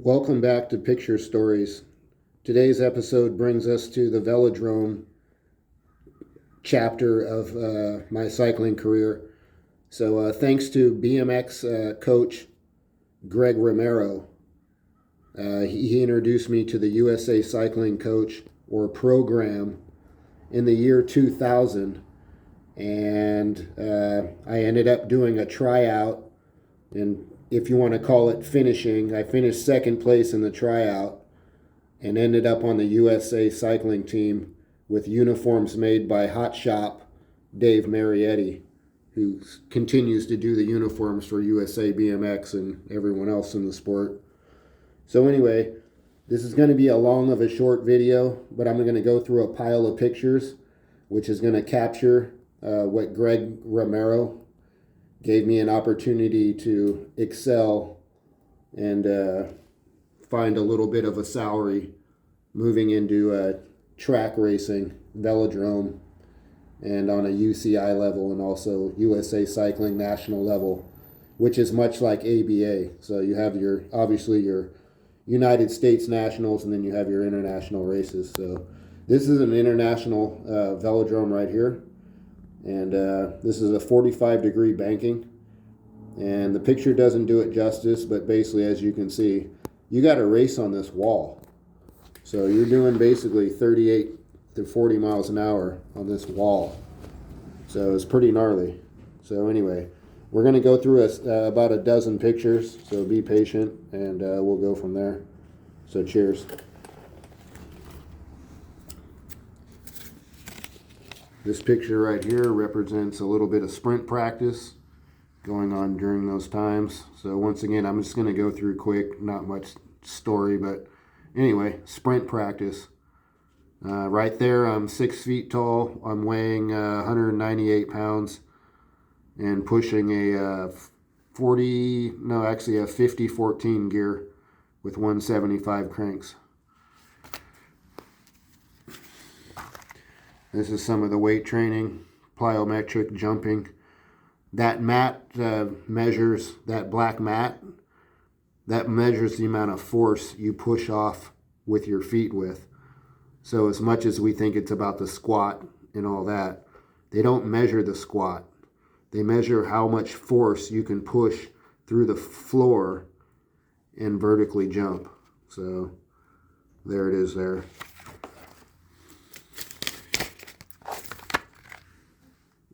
Welcome back to Picture Stories. Today's episode brings us to the Velodrome chapter of my cycling career. So thanks to BMX coach Greg Romero. He introduced me to the USA Cycling Coach or program in the year 2000, and I ended up doing a tryout, and if you want to call it finishing, I finished second place in the tryout and ended up on the USA cycling team with uniforms made by Hot Shop Dave Marietti, who continues to do the uniforms for USA BMX and everyone else in the sport. So anyway, this is going to be a long of a short video, but I'm going to go through a pile of pictures, which is going to capture what Greg Romero gave me an opportunity to excel and find a little bit of a salary moving into track racing, velodrome, and on a UCI level, and also USA Cycling National level, which is much like ABA. So you have obviously your United States nationals, and then you have your international races. So this is an international velodrome right here. And this is a 45-degree banking, and the picture doesn't do it justice, but basically, as you can see, you got to race on this wall. So you're doing basically 38 to 40 miles an hour on this wall. So it's pretty gnarly. So anyway, we're going to go through about a dozen pictures, so be patient, and we'll go from there. So cheers. This picture right here represents a little bit of sprint practice going on during those times. So once again, I'm just going to go through quick, not much story, but anyway, sprint practice. Right there, I'm 6 feet tall. I'm weighing 198 pounds and pushing a 50-14 gear with 175 cranks. This is some of the weight training, plyometric jumping. That mat measures, that black mat, that measures the amount of force you push off with your feet with. So as much as we think it's about the squat and all that, they don't measure the squat. They measure how much force you can push through the floor and vertically jump. So there it is there.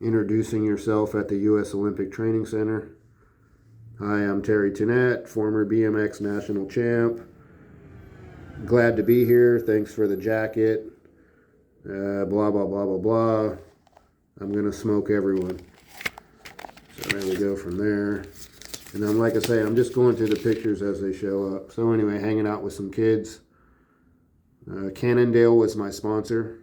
Introducing yourself at the U.S. Olympic Training Center. Hi, I'm Terry Tennette, former BMX national champ. Glad to be here. Thanks for the jacket. Blah, blah, blah, blah, blah. I'm going to smoke everyone. So there we go from there. And then, like I say, I'm just going through the pictures as they show up. So anyway, hanging out with some kids. Cannondale was my sponsor.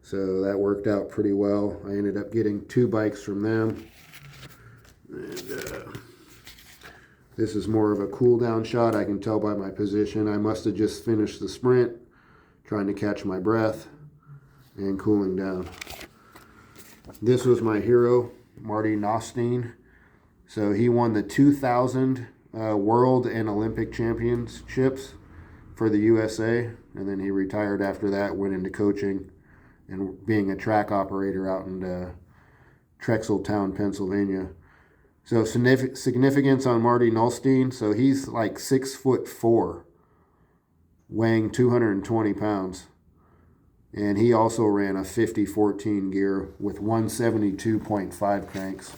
So that worked out pretty well. I ended up getting 2 bikes from them. And this is more of a cool down shot. I can tell by my position. I must have just finished the sprint, trying to catch my breath and cooling down. This was my hero, MR.T. So he won the 2000 World and Olympic Championships for the USA. And then he retired after that, went into coaching and being a track operator out in Trexeltown, Pennsylvania. So significance on Marty Nolstein. So he's like 6'4", weighing 220 pounds. And he also ran a 50-14 gear with 172.5 cranks.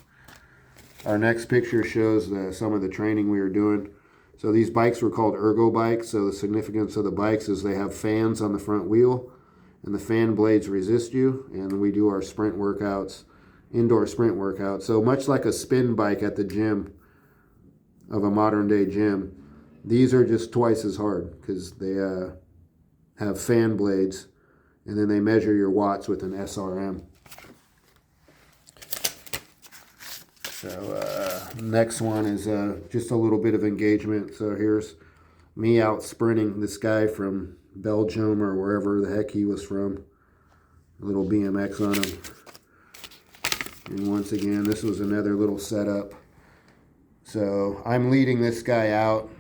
Our next picture shows some of the training we were doing. So these bikes were called ergo bikes. So the significance of the bikes is they have fans on the front wheel, and the fan blades resist you, and we do our sprint workouts, indoor sprint workouts. So much like a spin bike at the gym of a modern day gym, these are just twice as hard because they have fan blades, and then they measure your watts with an SRM. So next one is just a little bit of engagement. So here's me out sprinting this guy from Belgium or wherever the heck he was from. A little BMX on him. And once again, this was another little setup. So I'm leading this guy out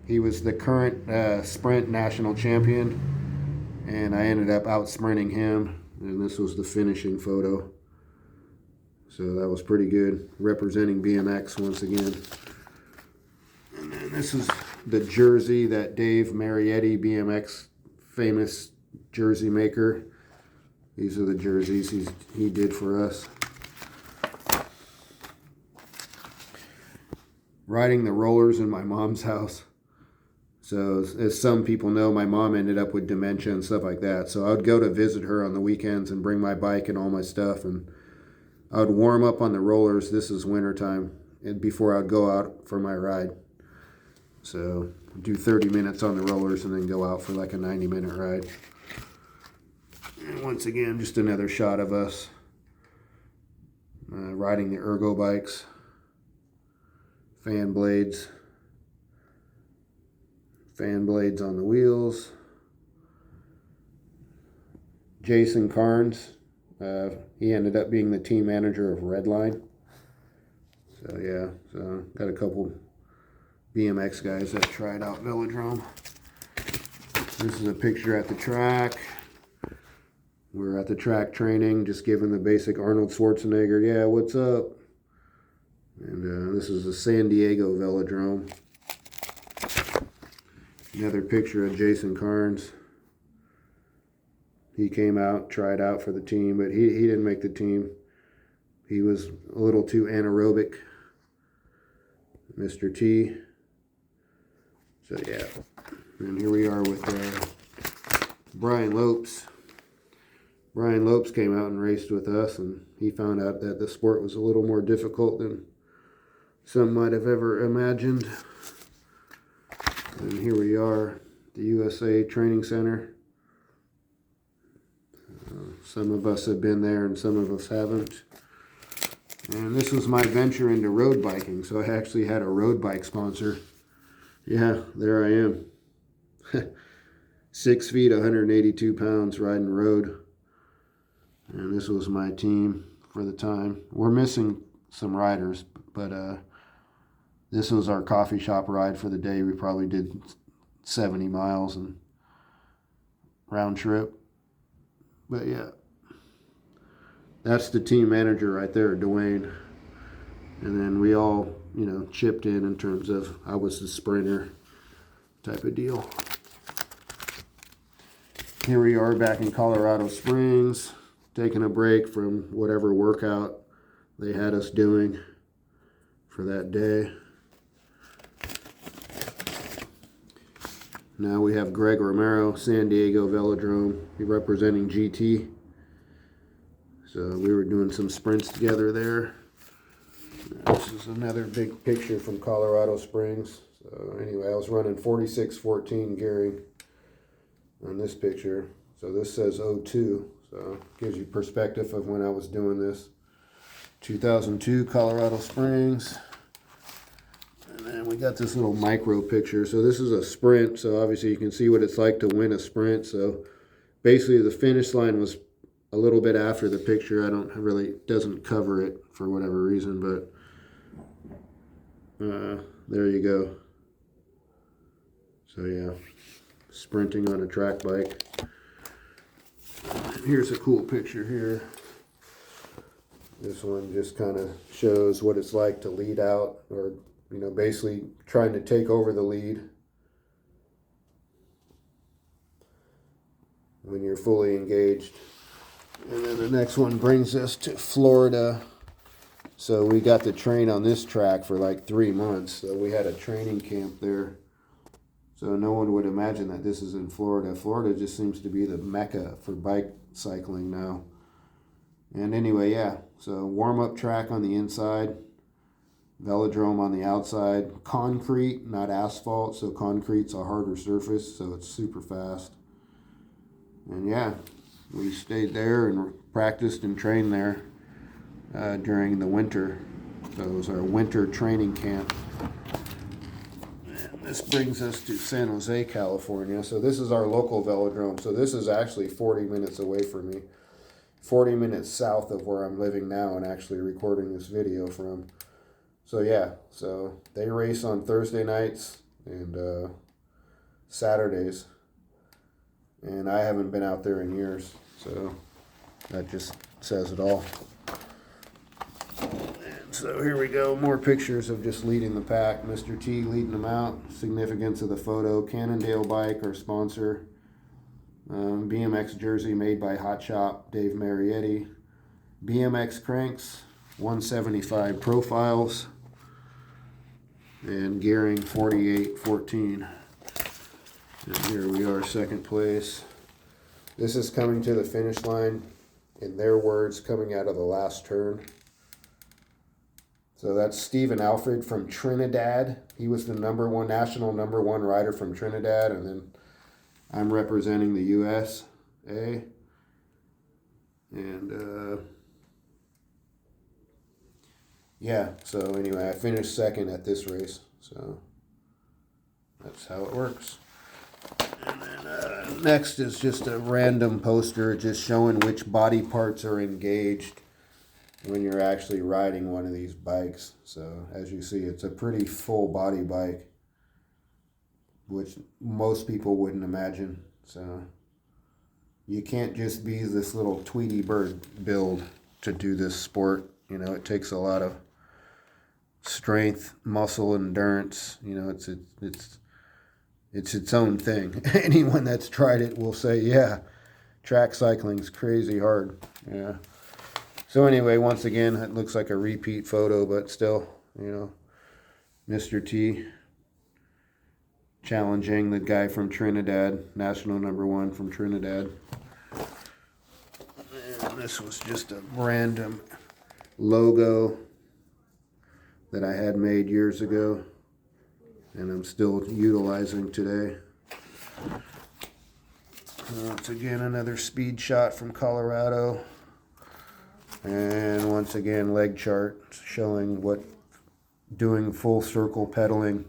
He was the current sprint national champion, and I ended up out sprinting him, and this was the finishing photo. So that was pretty good, representing BMX once again. And then this is the jersey that Dave Marietti, BMX famous jersey maker. These are the jerseys he did for us. Riding the rollers in my mom's house. So as some people know, my mom ended up with dementia and stuff like that. So I would go to visit her on the weekends and bring my bike and all my stuff. And I would warm up on the rollers. This is wintertime. And before I'd go out for my ride. So do 30 minutes on the rollers and then go out for like a 90-minute ride. And once again, just another shot of us riding the ergo bikes. Fan blades on the wheels. Jason Carnes, he ended up being the team manager of Redline. So yeah, so got a couple BMX guys that tried out Velodrome. This is a picture at the track. We're at the track training, just giving the basic Arnold Schwarzenegger, yeah, what's up? And this is the San Diego Velodrome. Another picture of Jason Carnes. He came out, tried out for the team, but he didn't make the team. He was a little too anaerobic. MR.T. So yeah, and here we are with Brian Lopes. Brian Lopes came out and raced with us, and he found out that the sport was a little more difficult than some might have ever imagined. And here we are, the USA Training Center. Some of us have been there and some of us haven't. And this was my venture into road biking, so I actually had a road bike sponsor. Yeah, there I am. 6 feet, 182 pounds, riding road. And this was my team for the time. We're missing some riders, but this was our coffee shop ride for the day. We probably did 70 miles and round trip. But yeah, that's the team manager right there, Dwayne. And then we all, chipped in terms of I was the sprinter type of deal. Here we are back in Colorado Springs, taking a break from whatever workout they had us doing for that day. Now we have Greg Romero, San Diego Velodrome, representing GT. So we were doing some sprints together there. This is another big picture from Colorado Springs. So anyway, I was running 46:14 gearing on this picture. So this says 02. So gives you perspective of when I was doing this. 2002 Colorado Springs. And then we got this little micro picture. So this is a sprint. So obviously you can see what it's like to win a sprint. So basically the finish line was a little bit after the picture. Doesn't cover it for whatever reason, but there you go. So yeah, sprinting on a track bike. Here's a cool picture here. This one just kind of shows what it's like to lead out, or basically trying to take over the lead when you're fully engaged. And then the next one brings us to Florida. So we got to train on this track for like 3 months. So we had a training camp there. So no one would imagine that this is in Florida. Florida just seems to be the mecca for bike cycling now. And anyway, yeah. So warm-up track on the inside. Velodrome on the outside. Concrete, not asphalt. So concrete's a harder surface. So it's super fast. And yeah, we stayed there and practiced and trained there during the winter. So it was our winter training camp. And this brings us to San Jose, California. So this is our local velodrome. So this is actually 40 minutes away from me. 40 minutes south of where I'm living now and actually recording this video from. So yeah, so they race on Thursday nights. and Saturdays. And I haven't been out there in years, so that just says it all. And so here we go, more pictures of just leading the pack. Mr. T leading them out. Significance of the photo. Cannondale bike, our sponsor. BMX jersey made by Hot Shop, Dave Marietti. BMX cranks, 175 profiles. And gearing 4814. And here we are, second place. This is coming to the finish line, in their words, coming out of the last turn. So that's Stephen Alfred from Trinidad. He was the national number one rider from Trinidad, and then I'm representing the USA. And yeah, so anyway, I finished second at this race, so that's how it works. And then next is just a random poster just showing which body parts are engaged when you're actually riding one of these bikes. So as you see, it's a pretty full body bike, which most people wouldn't imagine. So you can't just be this little Tweety bird build to do this sport. You know, it takes a lot of strength, muscle, endurance. You know, it's its own thing. Anyone that's tried it will say, yeah, track cycling's crazy hard. Yeah. So anyway, once again, it looks like a repeat photo, but still, you know, Mr. T challenging the guy from Trinidad, national number one from Trinidad. And this was just a random logo that I had made years ago, and I'm still utilizing today. Once again, another speed shot from Colorado. And once again, leg chart showing what doing full circle pedaling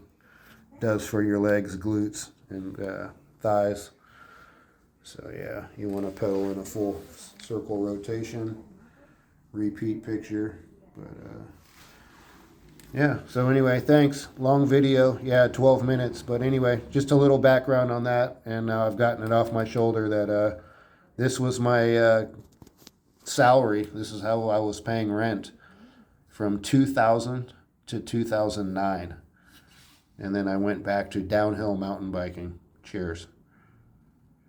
does for your legs, glutes, and thighs. So yeah, you want to pedal in a full circle rotation. Repeat picture. But yeah, so anyway, thanks. Long video. Yeah, 12 minutes. But anyway, just a little background on that. And now I've gotten it off my shoulder that this was my salary. This is how I was paying rent from 2000 to 2009. And then I went back to downhill mountain biking. Cheers.